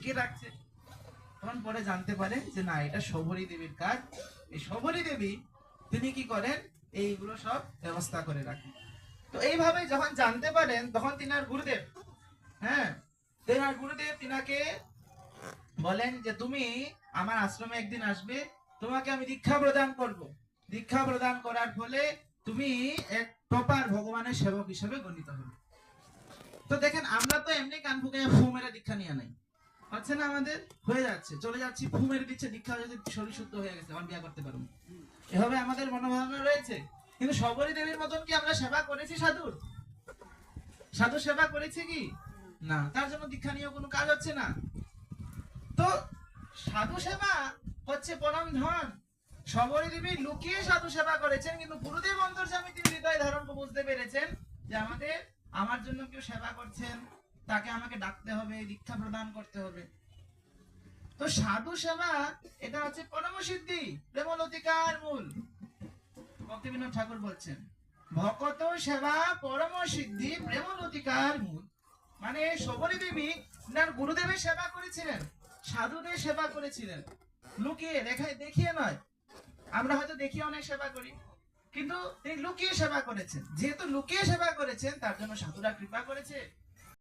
কে রাখছে? তখন পরে জানতে পারে যে না, এটা শবরী দেবীর কাজ। এই শবরী দেবী তিনি কি করেন, এইগুলো সব ব্যবস্থা করে রাখেন। তো এইভাবে যখন জানতে পারেন তখন তিনার গুরুদেব, হ্যাঁ, তিনার গুরুদেব তিনাকে বলেন যে তুমি আমার আশ্রমে একদিন আসবে, তোমাকে আমি দীক্ষা প্রদান করব। দীক্ষা প্রদান করার ফলে তুমি এক প্রপার ভগবানের সেবক হিসেবে গণিত হবে। তো দেখেন, আমরা তো এমনি কান ফুকে ফু মেরে দীক্ষা নিয়ে নাই, হচ্ছে না, আমাদের হয়ে যাচ্ছে, চলে যাচ্ছি, ফু মেরে দিচ্ছে, দীক্ষা হয়ে যাচ্ছে, শরীর শুদ্ধ হয়ে গেছে, এখন বিয়ে করতে পারবো। এভাবে আমাদের মনোভাবনা রয়েছে। কিন্তু শবরী দেবীর মতন কি আমরা সেবা করেছি সাধুর? সাধু সেবা করেছে কি? না, তার জন্য দীক্ষা নিয়ে কোনো কাজ হচ্ছে না। তো সাধু সেবা হচ্ছে পরম ধন। শবরী দেবী লুকিয়ে সাধু সেবা করেছেন, কিন্তু গুরুদেব অন্তর্যামী তিনি হৃদয় ধারণ করে বুঝতে পেরেছেন যে আমার জন্য কেউ সেবা করছেন, তাকে আমাকে ডাকতে হবে, দীক্ষা প্রদান করতে হবে। তো সাধু সেবা এটা হচ্ছে পরম সিদ্ধি, প্রেমলতিকার মূল। ভক্তিবিনোদ ঠাকুর বলছেন, ভকত সেবা পরম সিদ্ধি প্রেমলতিকার মূল। মানে শবরী দেবী তার গুরুদেবের সেবা করেছিলেন, সাধুদের সেবা করেছিলেন, লুকিয়ে দেখিয়ে নয়। আমরা হয়তো দেখিয়ে অনেক সেবা করি, কিন্তু তিনি লুকিয়ে সেবা করেছেন। যেহেতু লুকিয়ে সেবা করেছেন, তার জন্য সাধুরা কৃপা করেছে।